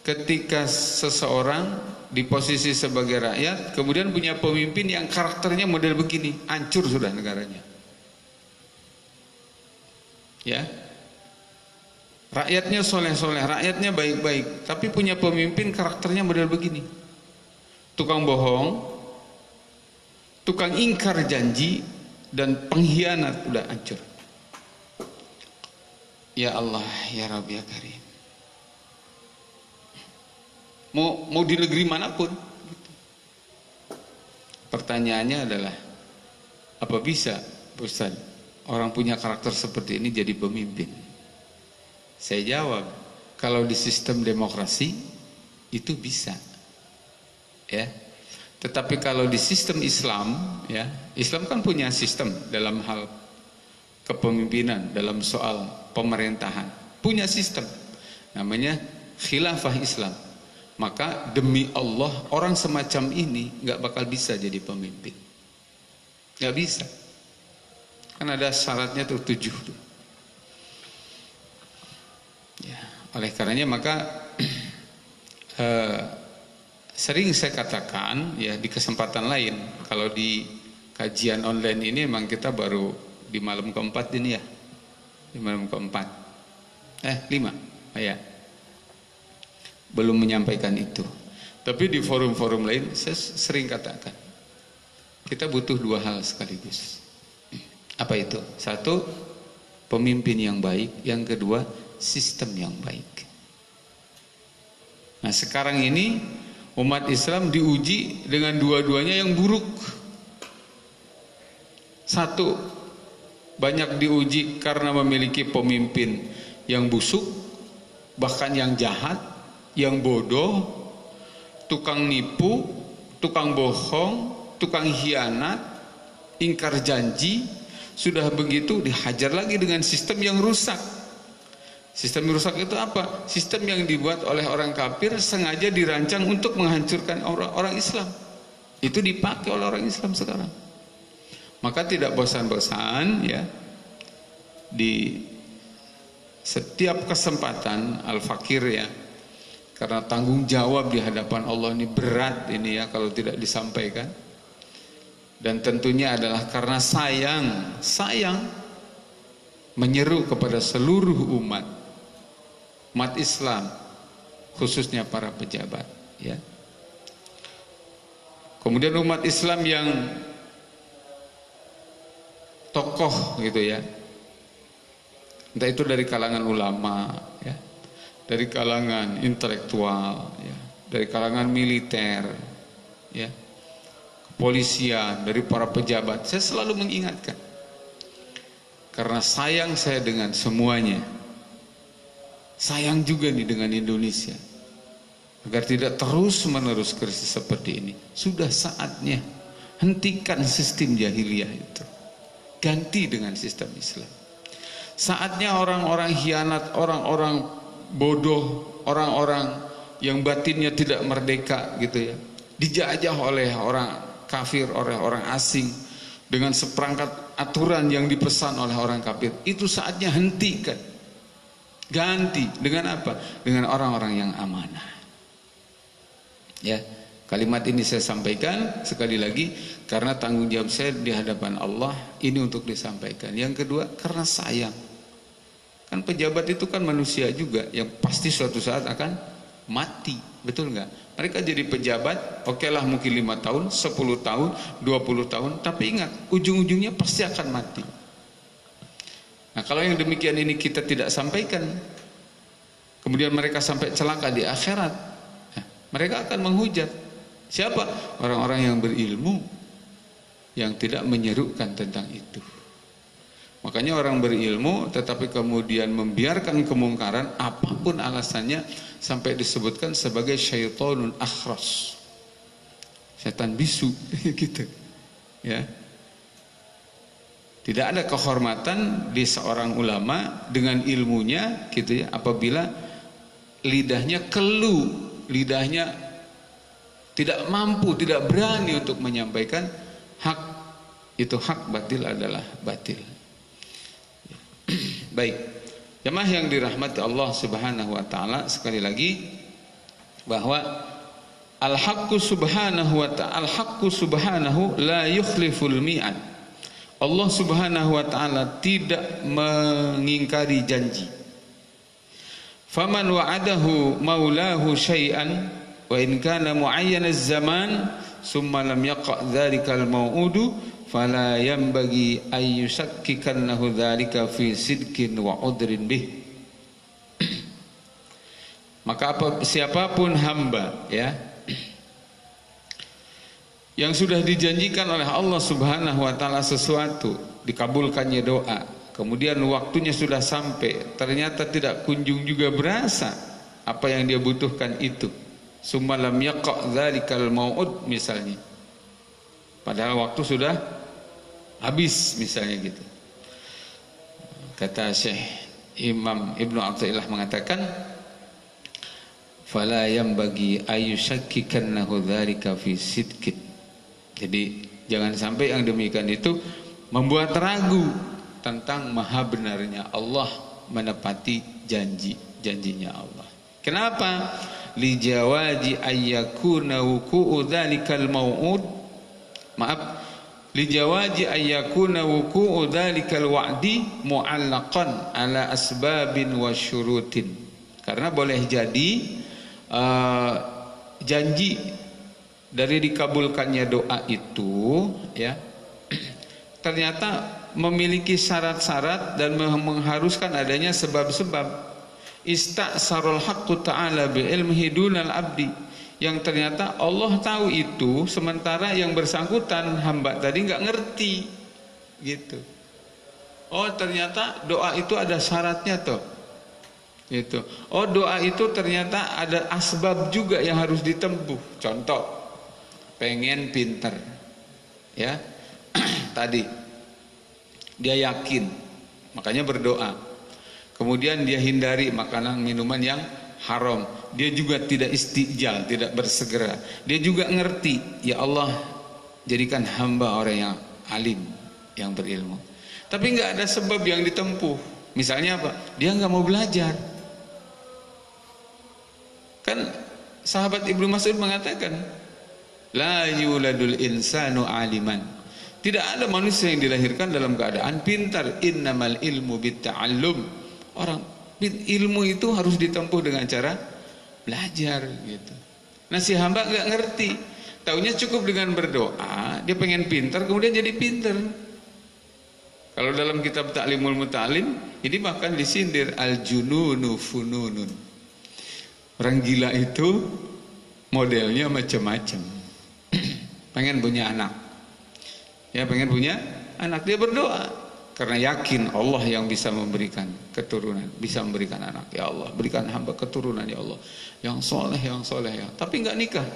ketika seseorang di posisi sebagai rakyat kemudian punya pemimpin yang karakternya model begini, hancur sudah negaranya. Ya, rakyatnya soleh-soleh, rakyatnya baik-baik, tapi punya pemimpin karakternya model begini, tukang bohong, tukang ingkar janji, dan pengkhianat, udah hancur. Ya Allah, ya Rabbi, ya Karim. Mau di negeri manapun. Pertanyaannya adalah, apa bisa, Ustaz, orang punya karakter seperti ini jadi pemimpin? Saya jawab, kalau di sistem demokrasi itu bisa, ya. Tetapi kalau di sistem Islam, ya, Islam kan punya sistem dalam hal kepemimpinan, dalam soal pemerintahan, punya sistem, namanya khilafah Islam. Maka demi Allah, orang semacam ini nggak bakal bisa jadi pemimpin, nggak bisa. Kan ada syaratnya tuh 7 tuh. Ya, oleh karenanya maka sering saya katakan, ya, di kesempatan lain, kalau di kajian online ini memang kita baru di malam keempat ini, ya, di malam keempat, 5, ya, belum menyampaikan itu. Tapi di forum-forum lain saya sering katakan, kita butuh 2 hal sekaligus. Apa itu? 1, pemimpin yang baik. Yang kedua, sistem yang baik. Nah, sekarang ini umat Islam diuji dengan dua-duanya yang buruk. 1, banyak diuji karena memiliki pemimpin yang busuk, bahkan yang jahat, yang bodoh, tukang nipu, tukang bohong, tukang khianat, ingkar janji. Sudah begitu dihajar lagi dengan sistem yang rusak. Sistem rusak itu apa? Sistem yang dibuat oleh orang kafir, sengaja dirancang untuk menghancurkan orang Islam. Itu dipakai oleh orang Islam sekarang. Maka tidak bosan-bosan, ya, di setiap kesempatan al-fakir, ya, karena tanggung jawab di hadapan Allah ini berat ini, ya, kalau tidak disampaikan. Dan tentunya adalah karena sayang menyeru kepada seluruh umat Islam, khususnya para pejabat, ya. Kemudian umat Islam yang tokoh gitu, ya, entah itu dari kalangan ulama, ya, dari kalangan intelektual, ya, dari kalangan militer, ya, kepolisian, dari para pejabat, saya selalu mengingatkan, karena sayang saya dengan semuanya, sayang juga nih dengan Indonesia, agar tidak terus-menerus krisis seperti ini. Sudah saatnya hentikan sistem jahiliyah itu, ganti dengan sistem Islam. Saatnya orang-orang khianat, orang-orang bodoh, orang-orang yang batinnya tidak merdeka gitu, ya, dijajah oleh orang kafir, oleh orang asing, dengan seperangkat aturan yang dipesan oleh orang kafir. Itu saatnya hentikan, ganti dengan apa? Dengan orang-orang yang amanah, ya. Kalimat ini saya sampaikan sekali lagi karena tanggung jawab saya di hadapan Allah ini untuk disampaikan. Yang kedua, karena sayang. Kan pejabat itu kan manusia juga yang pasti suatu saat akan mati, betul nggak? Mereka jadi pejabat, oke lah mungkin 5 tahun, 10 tahun, 20 tahun, tapi ingat ujung-ujungnya pasti akan mati. Nah kalau yang demikian ini kita tidak sampaikan, kemudian mereka sampai celaka di akhirat, nah, mereka akan menghujat. Siapa? Orang-orang yang berilmu, yang tidak menyerukan tentang itu. Makanya orang berilmu tetapi kemudian membiarkan kemungkaran apapun alasannya sampai disebutkan sebagai syaitonun akhras, setan bisu gitu ya. Tidak ada kehormatan di seorang ulama dengan ilmunya gitu ya apabila lidahnya kelu, lidahnya tidak mampu, tidak berani untuk menyampaikan hak. Itu hak, batil adalah batil. Baik, jemaah yang dirahmati Allah Subhanahu wa taala, sekali lagi bahwa al-haqqu subhanahu wa ta'ala, al-haqqu subhanahu la yukhliful mi'ad. Allah Subhanahu wa taala tidak mengingkari janji. Faman wa'adahu maulahu syai'an wa in kana mu'ayyana az-zaman summa lam yaqa' dzalikal mau'udu fala yanbaghi ay yusakkikannahu dzalika fi sidqin wa udrin bih. Maka siapapun hamba ya yang sudah dijanjikan oleh Allah Subhanahu wa taala sesuatu, dikabulkannya doa, kemudian waktunya sudah sampai, ternyata tidak kunjung juga berasa apa yang dia butuhkan itu. Summa lam yaqa' dzalikal mau'ud misalnya. Padahal waktu sudah habis misalnya gitu. Kata Syekh Imam Ibnu Athaillah mengatakan fala yanbaghi ayyushakkikannahu dzalika fi sidqin. Jadi jangan sampai yang demikian itu membuat ragu tentang maha benarnya Allah menepati janjinya Allah. Kenapa? Li jawazi ayyakuna wuqu'u dzalikal mau'ud. Maaf, lijawaji ayyakuna wuqu'u dzalikal wa'di mu'allaqan ala asbabin wa syurutin. Karena boleh jadi janji dari dikabulkannya doa itu ya ternyata memiliki syarat-syarat dan mengharuskan adanya sebab-sebab. Ista'sarul haqqu ta'ala bi ilmihi dunal abdi, yang ternyata Allah tahu itu sementara yang bersangkutan hamba tadi nggak ngerti gitu. Oh ternyata doa itu ada syaratnya toh gitu. Oh doa itu ternyata ada asbab juga yang harus ditempuh. Contoh, pengen pinter ya tadi dia yakin makanya berdoa, kemudian dia hindari makanan minuman yang haram, dia juga tidak istijal, tidak bersegera, dia juga ngerti, ya Allah jadikan hamba orang yang alim, yang berilmu, tapi nggak ada sebab yang ditempuh. Misalnya apa? Dia nggak mau belajar. Kan sahabat Ibnu Mas'ud mengatakan la yuladul insanu aliman, tidak ada manusia yang dilahirkan dalam keadaan pintar. Innamal ilmu bitta'allum. Orang ilmu itu harus ditempuh dengan cara belajar gitu. Nah si hamba nggak ngerti, taunya cukup dengan berdoa, dia pengen pintar kemudian jadi pintar. Kalau dalam kitab Ta'limul Muta'alim ini bahkan disindir al-jununu fununun. Orang gila itu modelnya macam-macam. Pengen punya anak, ya pengen punya anak, dia berdoa karena yakin Allah yang bisa memberikan keturunan, bisa memberikan anak. Ya Allah, berikan hamba keturunan ya Allah, yang soleh ya. Tapi nggak nikah.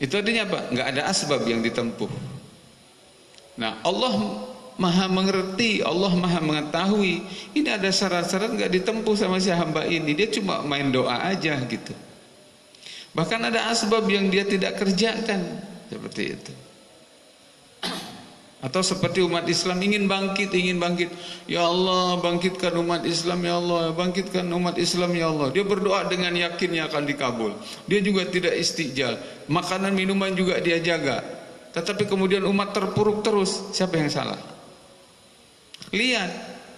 Itu artinya apa? Nggak ada asbab yang ditempuh. Nah, Allah maha mengerti, Allah maha mengetahui. Ini ada syarat-syarat nggak ditempuh sama si hamba ini. Dia cuma main doa aja gitu. Bahkan ada asbab yang dia tidak kerjakan, seperti itu. Atau seperti umat Islam ingin bangkit. Ya Allah, bangkitkan umat Islam, ya Allah, bangkitkan umat Islam, ya Allah. Dia berdoa dengan yakinnya akan dikabul. Dia juga tidak istijal. Makanan minuman juga dia jaga. Tetapi kemudian umat terpuruk terus. Siapa yang salah? Lihat,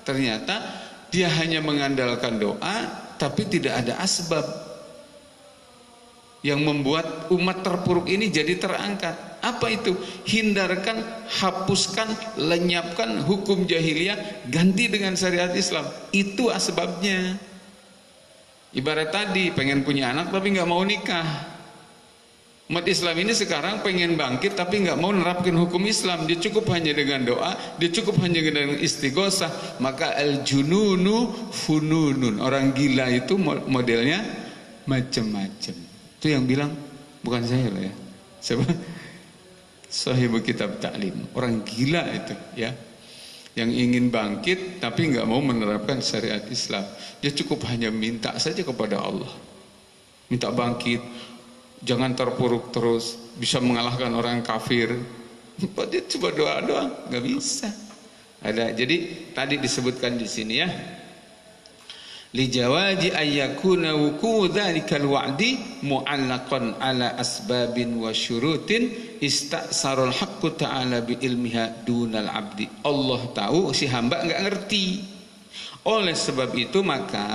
ternyata dia hanya mengandalkan doa, tapi tidak ada asbab yang membuat umat terpuruk ini jadi terangkat. Apa itu? Hindarkan, hapuskan, lenyapkan hukum jahiliyah, ganti dengan syariat Islam. Itu asbabnya. Ibarat tadi, pengen punya anak tapi nggak mau nikah. Umat Islam ini sekarang pengen bangkit tapi nggak mau nerapkan hukum Islam. Dia cukup hanya dengan doa, dia cukup hanya dengan istighosah. Maka al-jununu fununun. Orang gila itu modelnya macam-macam. Itu yang bilang bukan saya loh ya. Siapa? Sahibu kitab ta'lim. Orang gila itu ya, yang ingin bangkit tapi nggak mau menerapkan syariat Islam. Dia cukup hanya minta saja kepada Allah, minta bangkit, jangan terpuruk terus, bisa mengalahkan orang kafir. Dia coba doa-doa, nggak bisa. Ada. Jadi tadi disebutkan di sini ya, li jawazi ayyakuna wuku dzalikal wa'di mu'allaqan ala asbabin wa syurutin istasarul haqqu ta'ala bi ilmiha dunal abdi. Allah tahu, si hamba enggak ngerti. Oleh sebab itu maka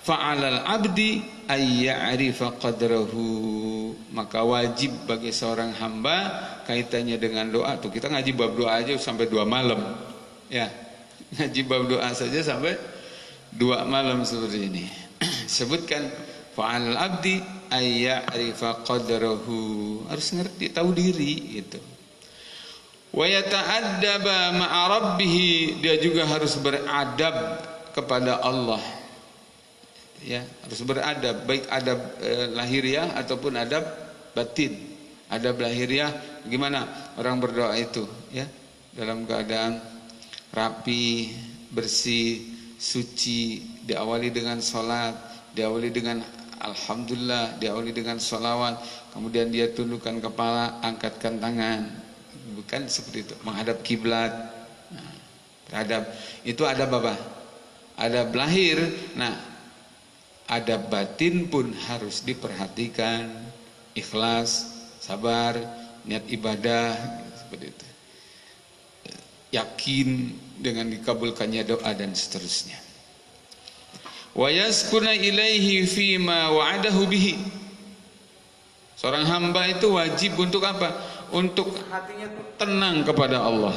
fa'alal abdi ayya'rifa qadrahu. Maka wajib bagi seorang hamba kaitannya dengan doa. Tuh kita ngaji bab doa aja sampai 2 malam. Ya. Ngaji bab doa saja sampai 2 malam seperti ini. Sebutkan fa'al abdi ayya'rifa qadrahu, harus ngerti, tahu diri itu. Wa yata'addaba ma'a rabbih, dia juga harus beradab kepada Allah. Ya, harus beradab, baik adab lahiriah ataupun adab batin. Adab lahiriah gimana orang berdoa itu ya, dalam keadaan rapi, bersih, suci, diawali dengan sholat, diawali dengan alhamdulillah, diawali dengan sholawat, kemudian dia tundukkan kepala, angkatkan tangan, bukan seperti itu, menghadap kiblat. Nah, adab itu adab apa? Adab lahir. Nah, adab batin pun harus diperhatikan, ikhlas, sabar, niat ibadah, seperti itu, yakin dengan dikabulkannya doa dan seterusnya. Wa yaskuna ilaihi fima wa'adahu bihi. Seorang hamba itu wajib untuk apa? Untuk hatinya tenang kepada Allah.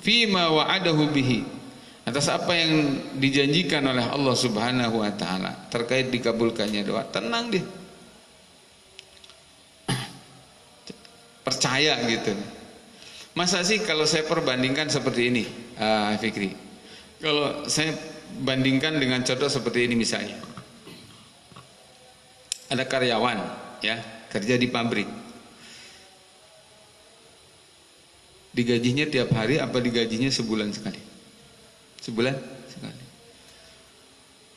Fima wa'adahu bihi, atas apa yang dijanjikan oleh Allah Subhanahu wa taala terkait dikabulkannya doa. Tenang dia. Percaya gitu. Masa sih kalau saya perbandingkan seperti ini, Fikri, kalau saya bandingkan dengan contoh seperti ini misalnya, ada karyawan ya kerja di pabrik, digajinya tiap hari apa digajinya sebulan sekali? Sebulan sekali.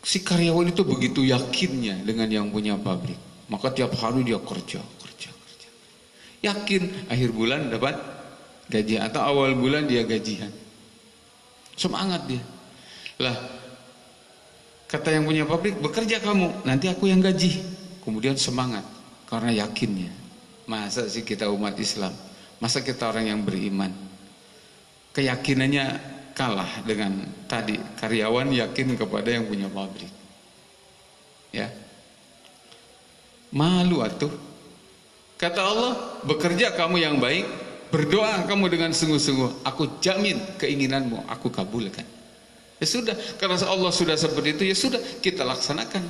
Si karyawan itu begitu yakinnya dengan yang punya pabrik, maka tiap hari dia kerja. Yakin akhir bulan dapat gaji atau awal bulan dia gajian. Semangat dia. Lah, kata yang punya pabrik, bekerja kamu, nanti aku yang gaji. Kemudian semangat karena yakinnya. Masa sih kita umat Islam? Masa kita orang yang beriman? Keyakinannya kalah dengan tadi karyawan yakin kepada yang punya pabrik. Ya. Malu atuh. Kata Allah, bekerja kamu yang baik, berdoa kamu dengan sungguh-sungguh, aku jamin keinginanmu aku kabulkan. Ya sudah, karena Allah sudah seperti itu, ya sudah kita laksanakan.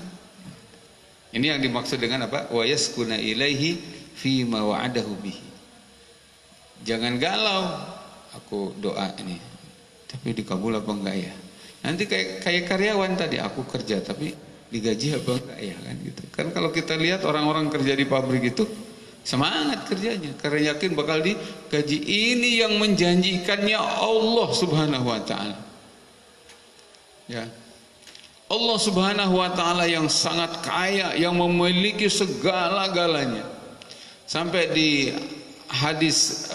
Ini yang dimaksud dengan apa? Wa yaskuna ilaihi fima wa'adahu bihi. Jangan galau, aku doa ini, tapi dikabul apa enggak ya? Nanti kayak karyawan tadi, aku kerja tapi digaji apa enggak ya kan gitu. Kan kalau kita lihat orang-orang kerja di pabrik itu semangat kerjanya karena yakin bakal digaji. Ini yang menjanjikannya Allah Subhanahu wa taala. Ya. Allah Subhanahu wa taala yang sangat kaya, yang memiliki segala-galanya. Sampai di hadis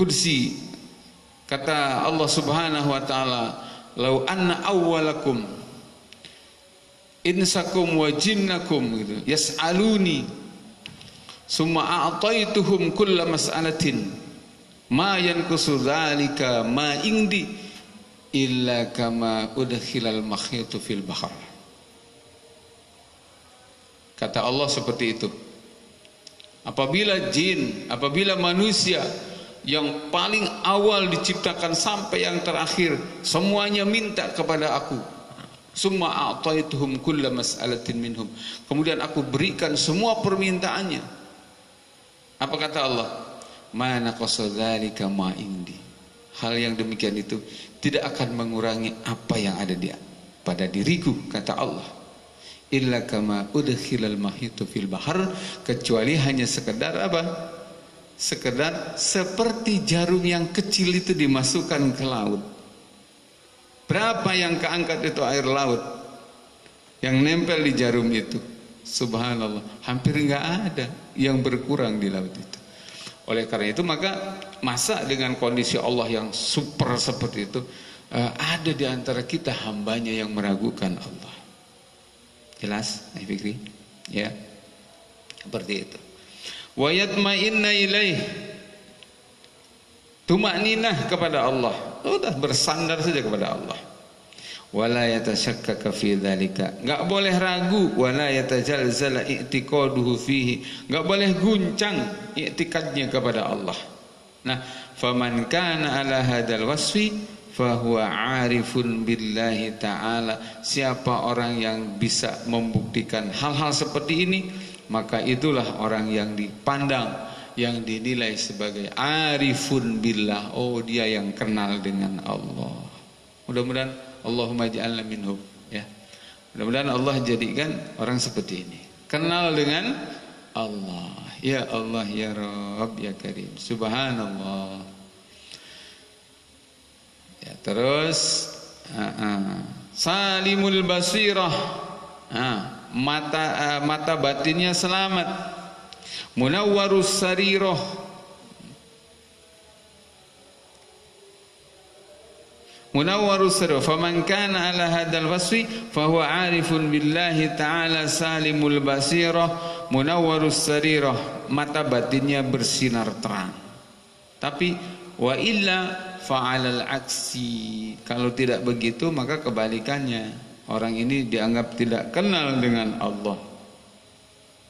Qudsi. Kata Allah Subhanahu wa taala, "Lau anna awwalakum insakum wa jinnakum gitu, yas'aluni summa a'taituhum kulla mas'alatin ma yanqusu dzalika ma indi illa kama udkhilal makhitu fil bahr." Kata Allah seperti itu. Apabila jin, apabila manusia yang paling awal diciptakan sampai yang terakhir semuanya minta kepada aku, summa a'taituhum kulla mas'alatin minhum, kemudian aku berikan semua permintaannya, apa kata Allah? Ma naqasa dzalika ma indi. Hal yang demikian itu tidak akan mengurangi apa yang ada pada diriku, kata Allah. Illa kama udkhilal mahitu fil bahar, kecuali hanya sekedar apa? Sekedar seperti jarum yang kecil itu dimasukkan ke laut. Berapa yang keangkat itu air laut yang nempel di jarum itu? Subhanallah, hampir nggak ada yang berkurang di laut itu. Oleh karena itu maka masa dengan kondisi Allah yang super seperti itu ada di antara kita hambanya yang meragukan Allah. Jelas, Fikri? Ya, seperti itu. Wa yatma'inna ilaih, tumakninah kepada Allah, sudah bersandar saja kepada Allah. Wala yatasyakkaka fi dzalika, enggak boleh ragu. Wala yatajalzala i'tiqaduhu fihi, enggak boleh guncang i'tikadnya kepada Allah. Nah, faman kana ala hadzal wasfi fahuwa 'arifun billahi ta'ala. Siapa orang yang bisa membuktikan hal-hal seperti ini, maka itulah orang yang dipandang, yang dinilai sebagai arifun billah. Oh, dia yang kenal dengan Allah. Mudah-mudahan Allahumma ja'alna minhum, ya. Mudah-mudahan Allah jadikan orang seperti ini, kenal dengan Allah. Ya Allah, ya Rabb, ya Karim. Subhanallah. Ya, terus salimul basirah, mata batinnya selamat. Munawwarus sarirah, munawwarus sarirah. Faman kana ala hadzal wasfi fahuwa 'arifun billahi ta'ala salimul basirah munawwarus sarirah, mata batinnya bersinar terang. Tapi wa illa fa'alal aksi, kalau tidak begitu maka kebalikannya, orang ini dianggap tidak kenal dengan Allah.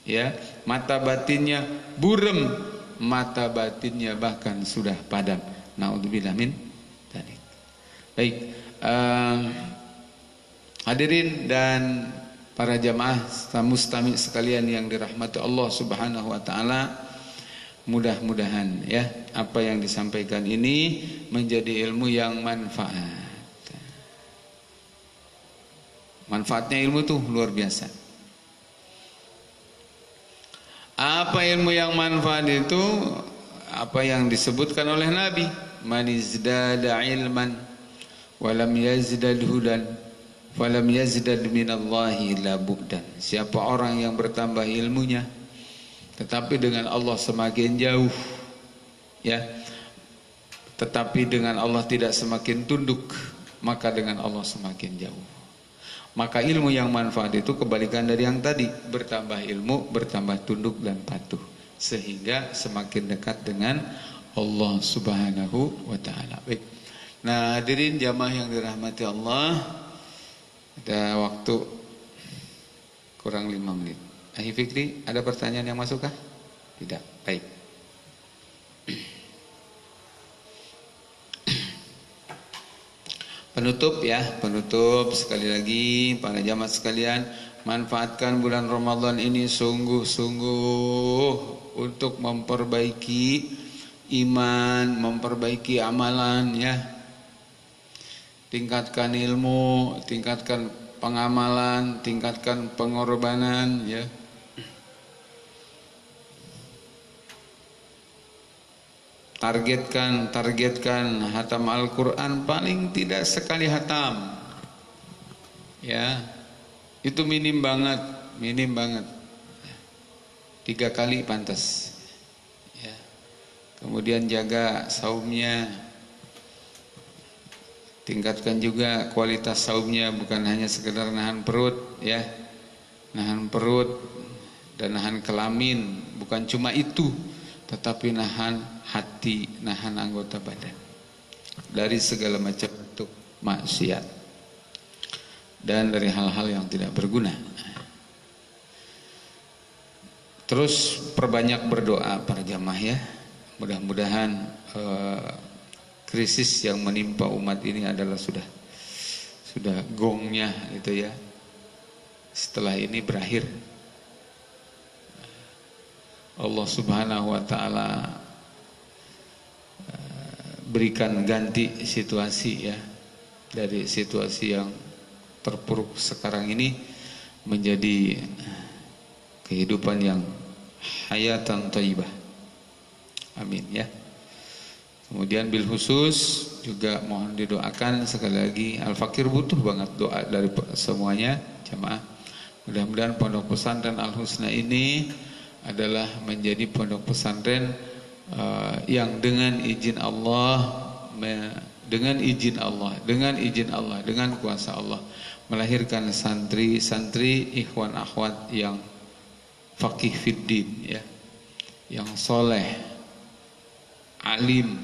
Ya, mata batinnya buram, mata batinnya bahkan sudah padam. Naudzubillah min dzalik. Baik, hadirin dan para jamaah mustami' sekalian yang dirahmati Allah Subhanahu wa taala, mudah-mudahan ya apa yang disampaikan ini menjadi ilmu yang manfaat. Manfaatnya ilmu itu luar biasa. Apa ilmu yang manfaat itu? Apa yang disebutkan oleh Nabi, man izdada ilman walam yazdad hudan falam yazdad minallahi illa bu'dan. Siapa orang yang bertambah ilmunya tetapi dengan Allah semakin jauh, ya, tetapi dengan Allah tidak semakin tunduk, maka dengan Allah semakin jauh. Maka ilmu yang manfaat itu kebalikan dari yang tadi, bertambah ilmu, bertambah tunduk dan patuh, sehingga semakin dekat dengan Allah Subhanahu wa taala. Baik. Nah, hadirin jamaah yang dirahmati Allah, ada waktu kurang 5 menit. Ahi Fikri, ada pertanyaan yang masuk kah? Tidak. Baik. Penutup ya, penutup sekali lagi para jamaah sekalian, manfaatkan bulan Ramadan ini sungguh-sungguh untuk memperbaiki iman, memperbaiki amalan ya. Tingkatkan ilmu, tingkatkan pengamalan, tingkatkan pengorbanan ya. Targetkan hatam Al-Quran paling tidak sekali hatam. Ya, itu minim banget. 3 kali pantas. Ya. kemudian jaga saumnya, tingkatkan juga kualitas saumnya, bukan hanya sekedar nahan perut ya, nahan perut dan nahan kelamin, bukan cuma itu, tetapi nahan hati, nahan anggota badan dari segala macam bentuk maksiat dan dari hal-hal yang tidak berguna. Terus perbanyak berdoa para jamaah ya, mudah-mudahan krisis yang menimpa umat ini adalah sudah gongnya gitu ya. Setelah ini berakhir. Allah Subhanahu wa taala berikan ganti situasi ya, dari situasi yang terpuruk sekarang ini menjadi kehidupan yang hayatan thayyibah. Amin ya. Kemudian bil khusus juga mohon didoakan sekali lagi, Al-Fakir butuh banget doa dari semuanya jamaah. Mudah-mudahan pondok pesantren Al-Husna ini adalah menjadi pondok pesantren yang dengan izin Allah, dengan kuasa Allah melahirkan santri-santri, ikhwan akhwat yang faqih fiddin ya, yang soleh, alim,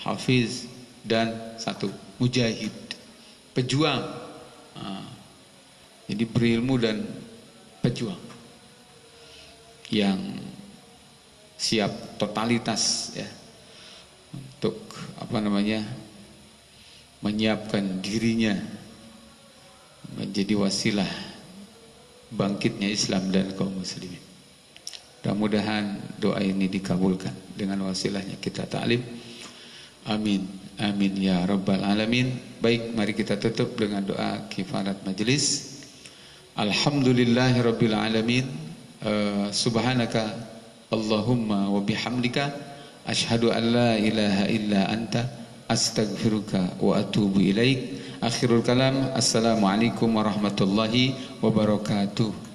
hafiz, dan satu mujahid, pejuang. Jadi berilmu dan pejuang yang siap totalitas ya, untuk menyiapkan dirinya menjadi wasilah bangkitnya Islam dan kaum muslimin. Mudah-mudahan doa ini dikabulkan dengan wasilahnya kita ta'lim. Amin. Amin ya rabbal alamin. Baik, mari kita tutup dengan doa kifarat majelis. Alhamdulillahirabbil alamin. Subhanaka Allahumma wa bihamdika asyhadu an la ilaha illa anta astaghfiruka wa atubu ilaik. Akhirul kalam, assalamualaikum warahmatullahi wabarakatuh.